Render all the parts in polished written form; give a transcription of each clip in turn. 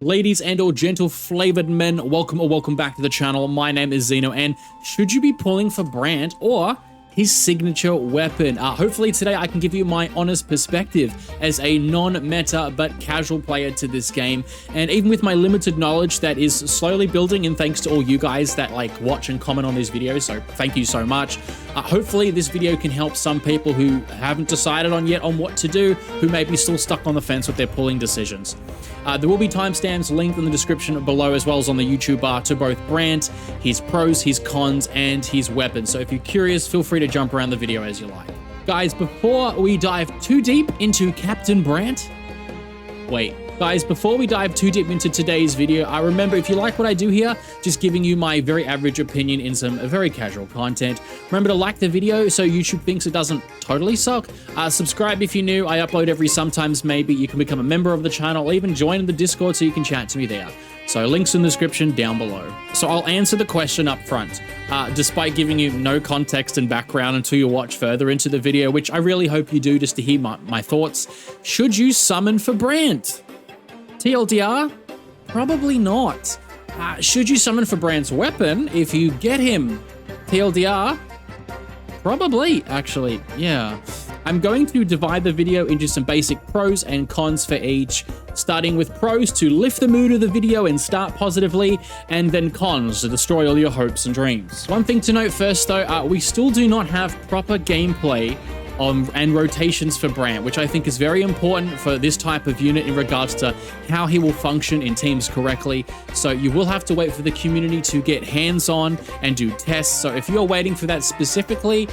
Ladies and or gentle flavored men, welcome back to the channel. My name is Zeno, and should you be pulling for Brant or his signature weapon? Hopefully today I can give you my honest perspective as a non-meta but casual player to this game, and even with my limited knowledge that is slowly building, and thanks to all you guys that watch and comment on these videos, so thank you so much. Hopefully this video can help some people who haven't decided yet on what to do, who may be still stuck on the fence with their pulling decisions. There will be timestamps linked in the description below, as well as on the YouTube bar, to both Brant, his pros, his cons, and his weapons. So if you're curious, feel free to jump around the video as you like. Guys, before we dive too deep into Captain Brant, before we dive too deep into today's video, remember, if you like what I do here, just giving you my very average opinion in some very casual content, remember to like the video so YouTube thinks it doesn't totally suck. Subscribe if you're new. I upload every sometimes maybe. You can become a member of the channel, or even join the Discord so you can chat to me there. So links in the description down below. So I'll answer the question up front, despite giving you no context and background until you watch further into the video, which I really hope you do just to hear my thoughts. Should you summon for Brant? TLDR? Probably not. Should you summon for Brant's weapon if you get him? TLDR? Probably, actually, yeah. I'm going to divide the video into some basic pros and cons for each, starting with pros to lift the mood of the video and start positively, and then cons to destroy all your hopes and dreams. One thing to note first though, we still do not have proper gameplay and rotations for Brant, which I think is very important for this type of unit in regards to how he will function in teams correctly. So you will have to wait for the community to get hands-on and do tests. So if you're waiting for that specifically,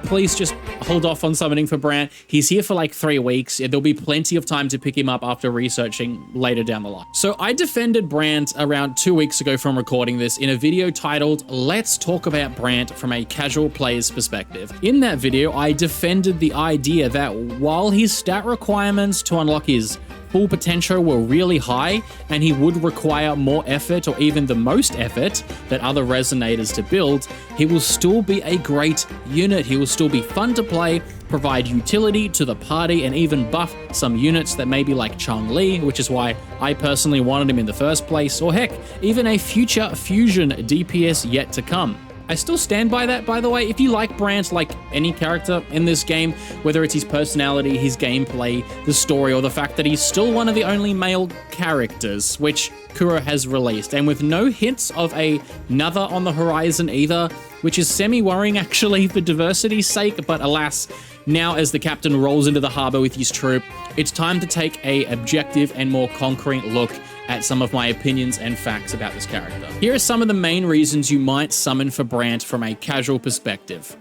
please just hold off on summoning for Brant. He's here for like 3 weeks. There'll be plenty of time to pick him up after researching later down the line. So I defended Brant around 2 weeks ago from recording this in a video titled "Let's Talk About Brant from a Casual Player's Perspective." In that video, I defended the idea that while his stat requirements to unlock his full potential were really high, and he would require more effort, or even the most effort, than other resonators to build, he will still be a great unit. He will still be fun to play, provide utility to the party, and even buff some units that may be like Chun-Li, which is why I personally wanted him in the first place, or heck, even a future fusion DPS yet to come. I still stand by that, by the way. If you like Brant, like any character in this game, whether it's his personality, his gameplay, the story, or the fact that he's still one of the only male characters, which Kuro has released, and with no hints of another on the horizon either, which is semi-worrying actually for diversity's sake, but alas, now as the captain rolls into the harbor with his troop, it's time to take a objective and more concrete look at some of my opinions and facts about this character. Here are some of the main reasons you might summon for Brant from a casual perspective.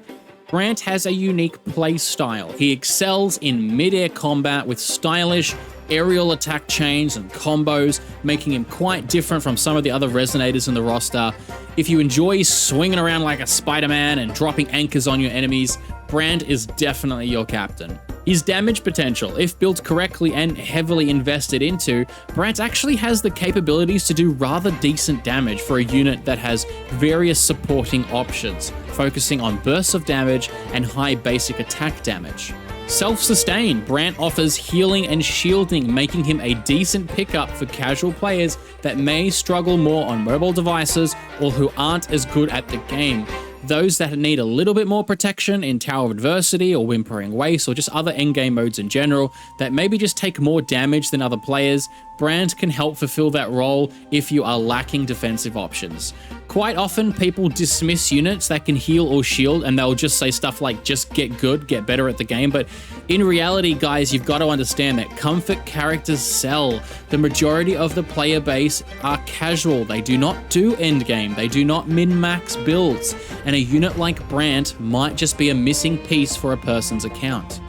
Brant has a unique play style. He excels in mid-air combat with stylish aerial attack chains and combos, making him quite different from some of the other resonators in the roster. If you enjoy swinging around like a Spider-Man and dropping anchors on your enemies, Brant is definitely your captain. His damage potential, if built correctly and heavily invested into, Brant actually has the capabilities to do rather decent damage for a unit that has various supporting options, focusing on bursts of damage and high basic attack damage. Self-sustain, Brant offers healing and shielding, making him a decent pickup for casual players that may struggle more on mobile devices or who aren't as good at the game. Those that need a little bit more protection in Tower of Adversity or Whimpering Waste, or just other endgame modes in general that maybe just take more damage than other players, Brant can help fulfill that role if you are lacking defensive options. Quite often, people dismiss units that can heal or shield, and they'll just say stuff like, just get good, get better at the game, but in reality, guys, you've got to understand that comfort characters sell. The majority of the player base are casual. They do not do endgame. They do not min-max builds, and a unit like Brant might just be a missing piece for a person's account.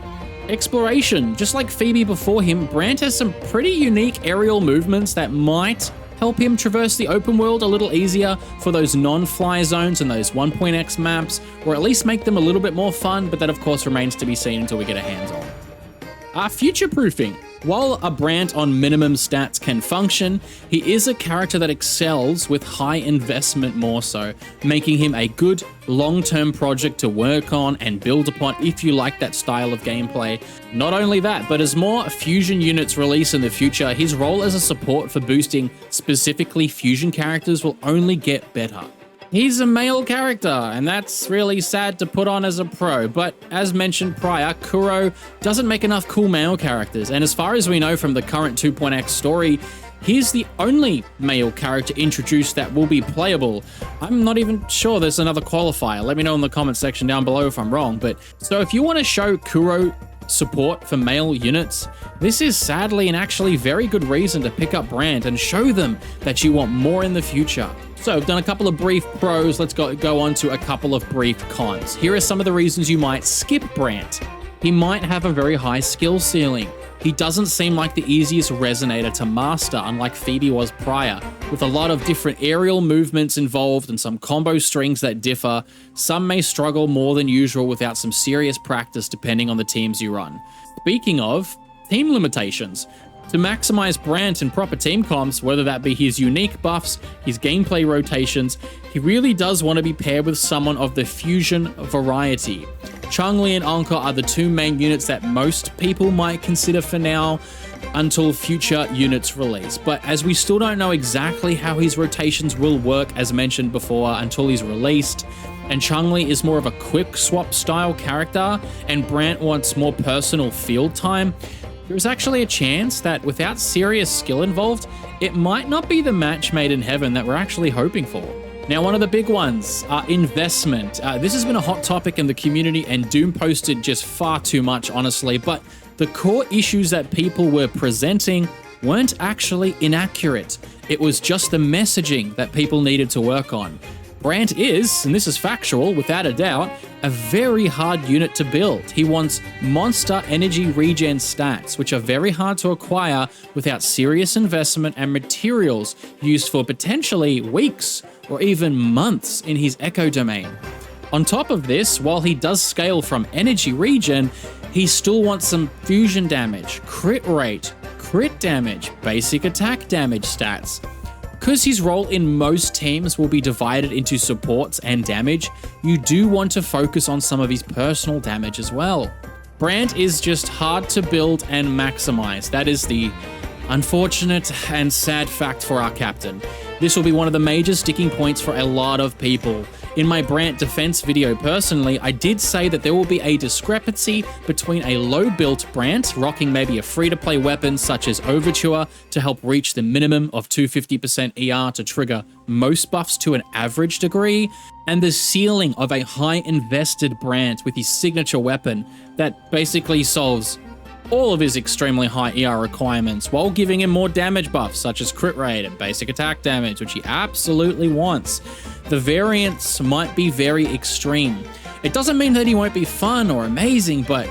Exploration. Just like Phoebe before him, Brant has some pretty unique aerial movements that might help him traverse the open world a little easier for those non-fly zones and those 1.x maps, or at least make them a little bit more fun, but that of course remains to be seen until we get our hands on. Future-proofing. While a Brant on minimum stats can function, he is a character that excels with high investment more so, making him a good long-term project to work on and build upon if you like that style of gameplay. Not only that, but as more fusion units release in the future, his role as a support for boosting specifically fusion characters will only get better. He's a male character, and that's really sad to put on as a pro, but as mentioned prior, Kuro doesn't make enough cool male characters, and as far as we know from the current 2.x story, he's the only male character introduced that will be playable. I'm not even sure there's another qualifier. Let me know in the comment section down below if I'm wrong, but so if you want to show Kuro support for male units, this is sadly and actually very good reason to pick up Brant and show them that you want more in the future. So I've done a couple of brief pros, let's go on to a couple of brief cons. Here are some of the reasons you might skip Brant. He might have a very high skill ceiling. He doesn't seem like the easiest resonator to master, unlike Phoebe was prior, with a lot of different aerial movements involved and some combo strings that differ. Some may struggle more than usual without some serious practice depending on the teams you run. Speaking of team limitations, to maximize Brant in proper team comps, whether that be his unique buffs, his gameplay rotations, he really does want to be paired with someone of the fusion variety. Chun-Li and Anka are the two main units that most people might consider for now until future units release. But as we still don't know exactly how his rotations will work, as mentioned before, until he's released, and Chun-Li is more of a quick swap style character, and Brant wants more personal field time, there's actually a chance that without serious skill involved, it might not be the match made in heaven that we're actually hoping for. Now, one of the big ones, investment. This has been a hot topic in the community, and Doom posted just far too much, honestly, but the core issues that people were presenting weren't actually inaccurate. It was just the messaging that people needed to work on. Brant is, and this is factual without a doubt, a very hard unit to build. He wants monster energy regen stats, which are very hard to acquire without serious investment and materials used for potentially weeks or even months in his echo domain. On top of this, while he does scale from energy regen, he still wants some fusion damage, crit rate, crit damage, basic attack damage stats. Because his role in most teams will be divided into supports and damage, you do want to focus on some of his personal damage as well. Brant is just hard to build and maximize. That is the unfortunate and sad fact for our captain. This will be one of the major sticking points for a lot of people. In my Brant defense video personally, I did say that there will be a discrepancy between a low-built Brant, rocking maybe a free-to-play weapon such as Overture to help reach the minimum of 250% ER to trigger most buffs to an average degree, and the ceiling of a high-invested Brant with his signature weapon that basically solves all of his extremely high ER requirements while giving him more damage buffs such as crit rate and basic attack damage, which he absolutely wants. The variance might be very extreme. It doesn't mean that he won't be fun or amazing, but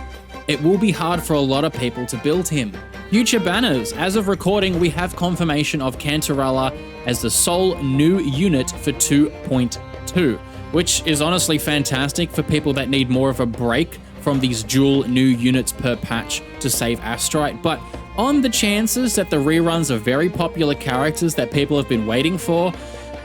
it will be hard for a lot of people to build him. Future banners. As of recording, we have confirmation of Cantarella as the sole new unit for 2.2, which is honestly fantastic for people that need more of a break from these dual new units per patch to save Astrite, but on the chances that the reruns of very popular characters that people have been waiting for,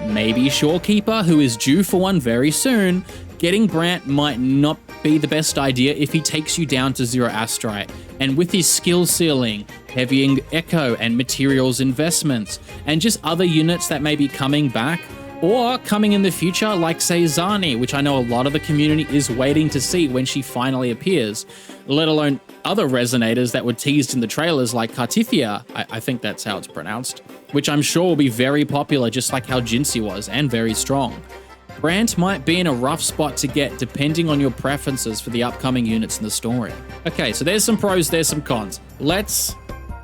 maybe Shorekeeper, who is due for one very soon, getting Brant might not be the best idea if he takes you down to 0 Astrite. And with his skill ceiling, heavying Echo and materials investments, and just other units that may be coming back, or coming in the future, like say Zani, which I know a lot of the community is waiting to see when she finally appears, let alone other resonators that were teased in the trailers like Cartifia, I think that's how it's pronounced, which I'm sure will be very popular just like how Jinsei was, and very strong. Brant might be in a rough spot to get depending on your preferences for the upcoming units in the story. Okay, so there's some pros, there's some cons. Let's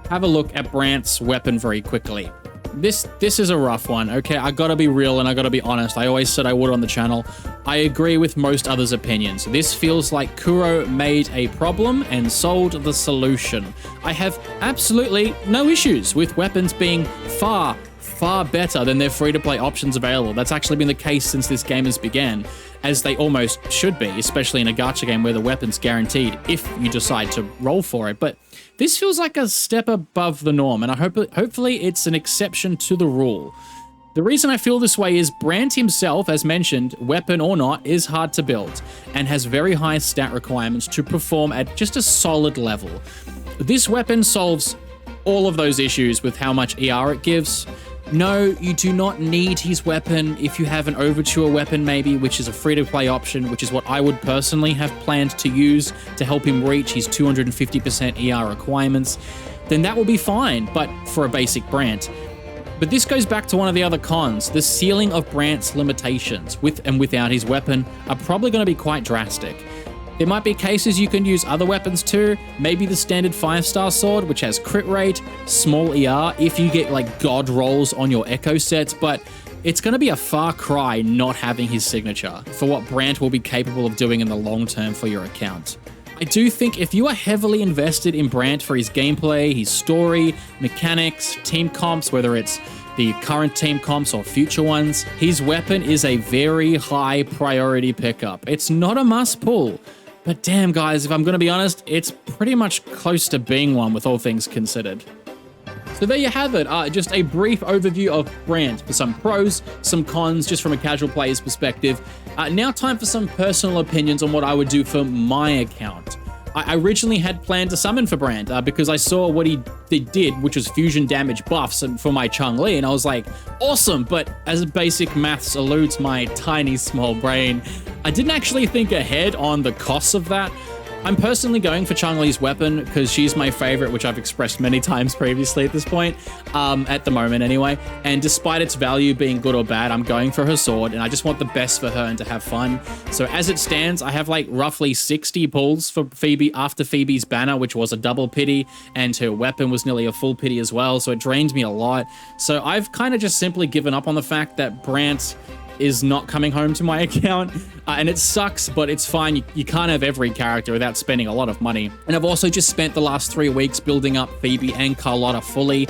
have a look at Brant's weapon very quickly. This is a rough one, okay? I gotta be real and I gotta be honest. I always said I would on the channel. I agree with most others' opinions. This feels like Kuro made a problem and sold the solution. I have absolutely no issues with weapons being far, far better than their free-to-play options available. That's actually been the case since this game has began, as they almost should be, especially in a gacha game where the weapon's guaranteed if you decide to roll for it. But this feels like a step above the norm, and hopefully it's an exception to the rule. The reason I feel this way is Brant himself, as mentioned, weapon or not, is hard to build and has very high stat requirements to perform at just a solid level. This weapon solves all of those issues with how much ER it gives. No, you do not need his weapon if you have an Overture weapon maybe, which is a free-to-play option, which is what I would personally have planned to use to help him reach his 250% ER requirements, then that will be fine, but for a basic Brant. But this goes back to one of the other cons. The ceiling of Brant's limitations, with and without his weapon, are probably going to be quite drastic. There might be cases you can use other weapons too, maybe the standard 5-star sword, which has crit rate, small ER, if you get like god rolls on your echo sets, but it's going to be a far cry not having his signature for what Brant will be capable of doing in the long term for your account. I do think if you are heavily invested in Brant for his gameplay, his story, mechanics, team comps, whether it's the current team comps or future ones, his weapon is a very high priority pickup. It's not a must pull, but damn guys, if I'm going to be honest, it's pretty much close to being one with all things considered. So there you have it, just a brief overview of Brant for some pros, some cons, just from a casual player's perspective. Now time for some personal opinions on what I would do for my account. I originally had planned to summon for Brant because I saw what he did, which was fusion damage buffs for my Chun-Li, and I was like, awesome, but as basic maths eludes my tiny small brain, I didn't actually think ahead on the costs of that. I'm personally going for Chun-Li's weapon because she's my favorite, which I've expressed many times previously at this point, at the moment anyway. And despite its value being good or bad, I'm going for her sword, and I just want the best for her and to have fun. So as it stands, I have like roughly 60 pulls for Phoebe after Phoebe's banner, which was a double pity, and her weapon was nearly a full pity as well, so it drained me a lot. So I've kind of just simply given up on the fact that Brant is not coming home to my account, and it sucks, but it's fine. You can't have every character without spending a lot of money. And I've also just spent the last 3 weeks building up Phoebe and Carlotta fully,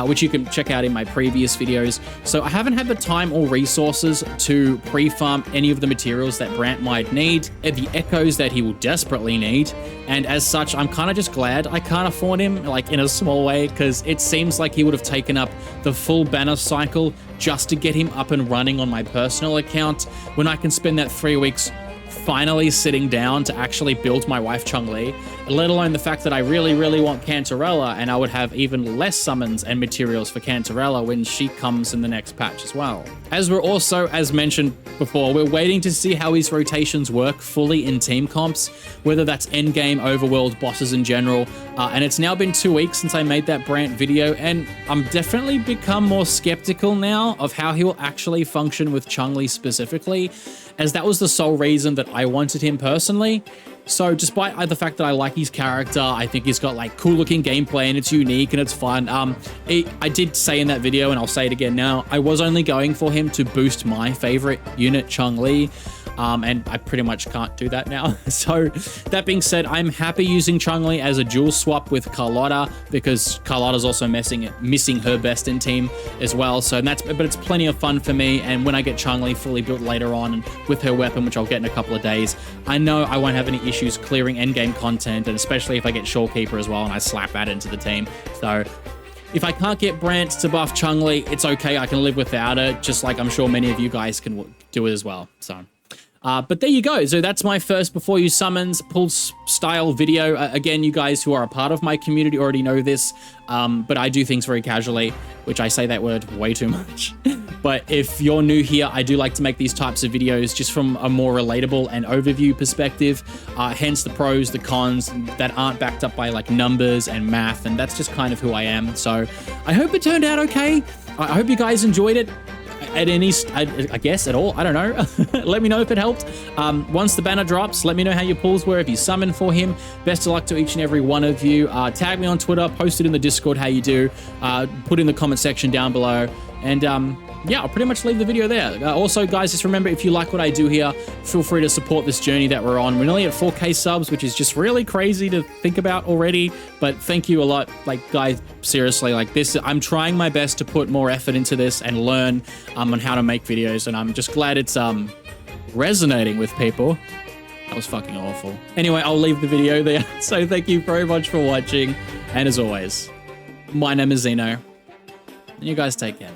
which you can check out in my previous videos. So I haven't had the time or resources to pre-farm any of the materials that Brant might need, and the echoes that he will desperately need. And as such, I'm kind of just glad I can't afford him, like in a small way, because it seems like he would have taken up the full banner cycle just to get him up and running on my personal account, when I can spend that 3 weeks finally sitting down to actually build my wife Chun-Li, let alone the fact that I really, really want Cantarella, and I would have even less summons and materials for Cantarella when she comes in the next patch as well. As we're also, as mentioned before, we're waiting to see how his rotations work fully in team comps, whether that's endgame, overworld, bosses in general, and it's now been 2 weeks since I made that Brant video, and I'm definitely become more skeptical now of how he will actually function with Chun-Li specifically, as that was the sole reason that I wanted him personally. So despite the fact that I like his character, I think he's got like cool looking gameplay and it's unique and it's fun. I did say in that video, and I'll say it again now, I was only going for him to boost my favorite unit, Chun-Li. And I pretty much can't do that now. So that being said, I'm happy using Chun-Li as a dual swap with Carlotta, because Carlotta's also missing her best in team as well. So but it's plenty of fun for me. And when I get Chun-Li fully built later on and with her weapon, which I'll get in a couple of days, I know I won't have any issues clearing endgame content, and especially if I get Shorekeeper as well and I slap that into the team. So if I can't get Brant to buff Chun-Li, it's okay. I can live without it, just like I'm sure many of you guys can do it as well. So but there you go. So that's my first before you summons pulse style video. Again, you guys who are a part of my community already know this, but I do things very casually, which I say that word way too much. But if you're new here, I do like to make these types of videos just from a more relatable and overview perspective, hence the pros, the cons that aren't backed up by like numbers and math, and that's just kind of who I am. So I hope it turned out okay. I hope you guys enjoyed it. At any, I guess at all, I don't know. Let me know if it helped. Once the banner drops, let me know how your pulls were if you summoned for him. Best of luck to each and every one of you. Tag me on Twitter, post it in the Discord how you do. Put in the comment section down below. And yeah, I'll pretty much leave the video there. Also, guys, just remember, if you like what I do here, feel free to support this journey that we're on. We're nearly at 4K subs, which is just really crazy to think about already. But thank you a lot. Like, guys, seriously, like this, I'm trying my best to put more effort into this and learn on how to make videos. And I'm just glad it's resonating with people. That was fucking awful. Anyway, I'll leave the video there. So thank you very much for watching. And as always, my name is Zeno. And you guys take care.